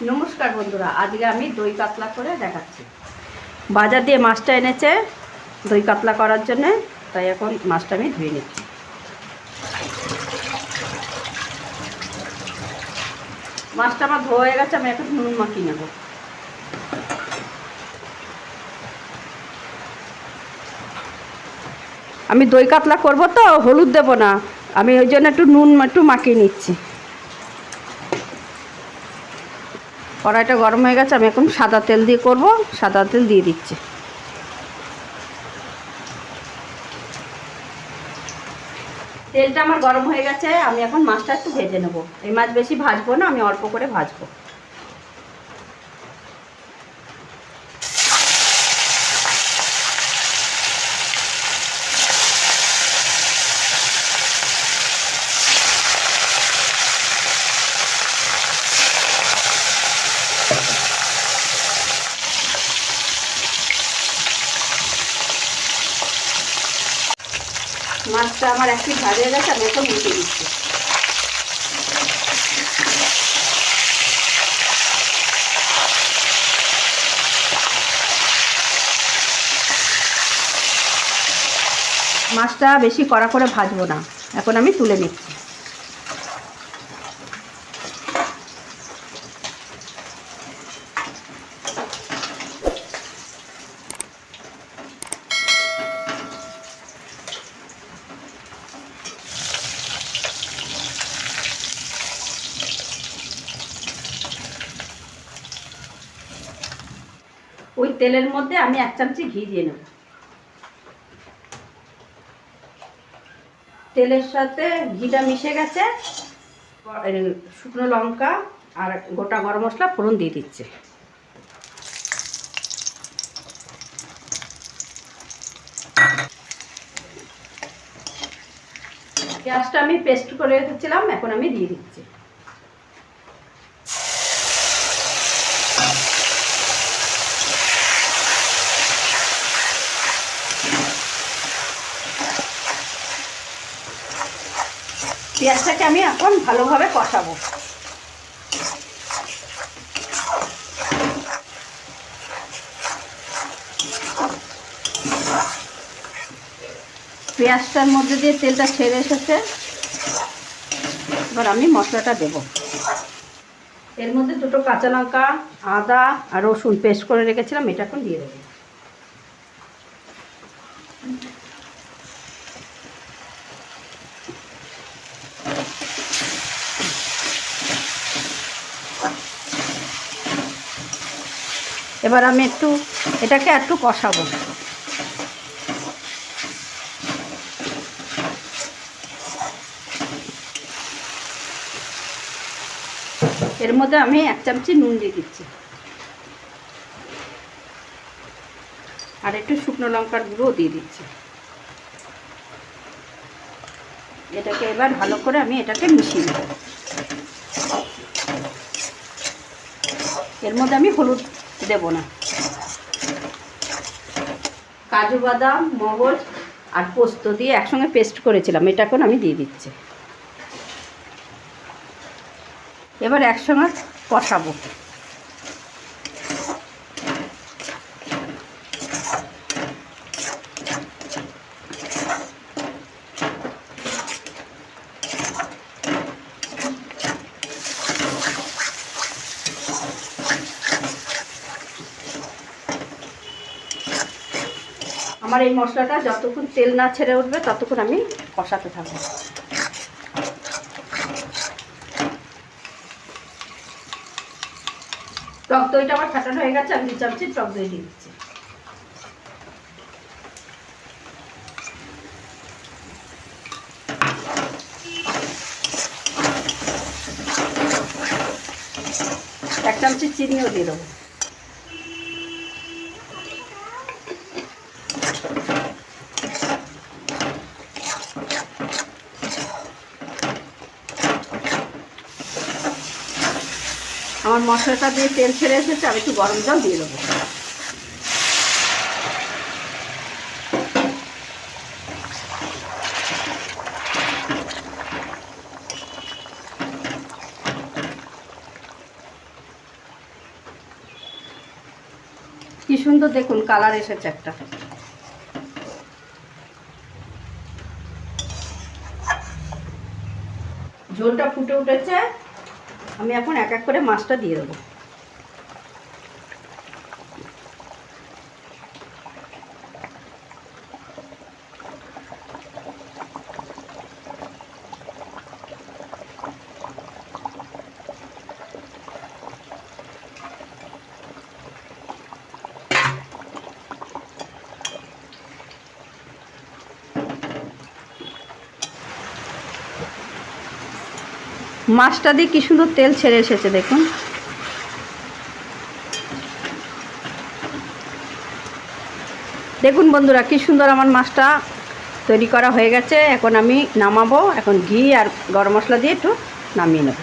নমস্কার বন্ধুরা, আজকে আমি দই কাতলা করে দেখাচ্ছি। বাজার দিয়ে মাছটা এনেছে দই কাতলা করার জন্য, তাই এখন মাছটা আমি ধুয়ে নিচ্ছি। মাছটা আমার ধোয়া হয়ে গেছে, আমি এখন নুন মাখিয়ে নেব। আমি দই কাতলা করব তো হলুদ দেব না, আমি ওই জন্য নুন মাখিয়ে নিচ্ছি। কড়াইটা গরম হয়ে গেছে, আমি এখন সাদা তেল দিয়ে করব। সাদা তেল দিয়ে দিচ্ছি। তেলটা আমার গরম হয়ে গেছে, আমি এখন মাছটা একটু ভেজে নেব। এই মাছ বেশি ভাজবো না, আমি অল্প করে ভাজবো। মাছটা আমার একটু ভাজা হয়ে গেছে, আমি এখন উল্টে দিচ্ছি। মাছটা বেশি কড়া করে ভাজবো না, এখন আমি তুলে নিচ্ছি। ওই তেলের মধ্যে আমি 1 চামচি ঘি দিয়ে নেব। তেলের সাথে ঘিটা মিশে গেছে, শুকনো লঙ্কা আর গোটা গরম মশলা ফোড়ন দিয়ে দিচ্ছে। পেঁয়াজটা আমি পেস্ট করে রেখেছিলাম, এখন আমি দিয়ে দিচ্ছি। পেঁয়াজটাকে আমি এখন ভালোভাবে কষাবো। পেঁয়াজটার মধ্যে দিয়ে তেলটা ছেড়ে এসেছে, এবার আমি মশলাটা দেব। এর মধ্যে 2টো কাঁচা লঙ্কা, আদা আর রসুন পেস্ট করে রেখেছিলাম, এটা এখন দিয়ে দেবো। এবার আমি এটাকে একটু কষাবো। এর মধ্যে আমি 1 চামচি নুন দিয়ে দিচ্ছি, আর একটু শুকনো লঙ্কার গুঁড়ো দিয়ে দিচ্ছি। এটাকে এবার ভালো করে আমি এটাকে মিশিয়ে নেব। এর মধ্যে আমি হলুদ দেব না। কাজু বাদাম, মগজ আর পোস্ত দিয়ে একসঙ্গে পেস্ট করেছিলাম, এটা এখন আমি দিয়ে দিচ্ছি। এবার একসঙ্গে কষাবো। আমার এই মশলাটা যতক্ষণ তেল না ছেড়ে উঠবে ততক্ষণ আমি কষাতে থাকবো। টক দইটা আমার ফাটানো হয়ে গেছে, আমি 2 চামচি টক দই দিয়ে দিচ্ছি। এক চামচি চিনিও দিয়ে দেবো। আমার মশলাটা দিয়ে তেল ছেড়ে এসেছে, আমি একটু গরম জল দিয়ে দেবো। কি সুন্দর দেখুন কালার এসেছে একটা। ঝোলটা ফুটে উঠেছে, আমি এখন এক এক করে মাছটা দিয়ে দেবো। মাছটা দিয়ে কি সুন্দর তেল ছেড়ে এসেছে দেখুন। দেখুন বন্ধুরা কি সুন্দর আমার মাছটা তৈরি করা হয়ে গেছে। এখন আমি নামাবো। এখন ঘি আর গরম মশলা দিয়ে একটু নামিয়ে নেব।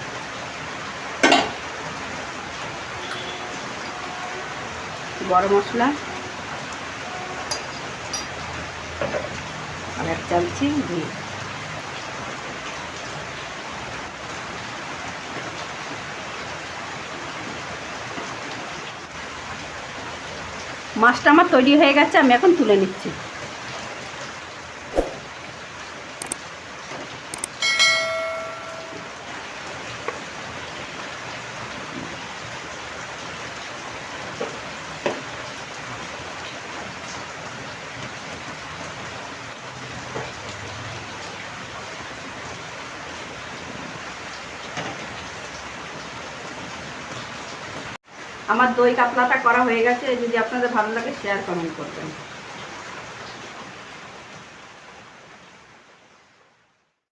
গরম মশলা আর 1 চামচি ঘি। মাছটা আমার তৈরি হয়ে গেছে, আমি এখন তুলে নিচ্ছি। আমার দই কাতলাটা করা হয়ে গেছে। যদি আপনাদের ভালো লাগে শেয়ার কমেন্ট করবেন।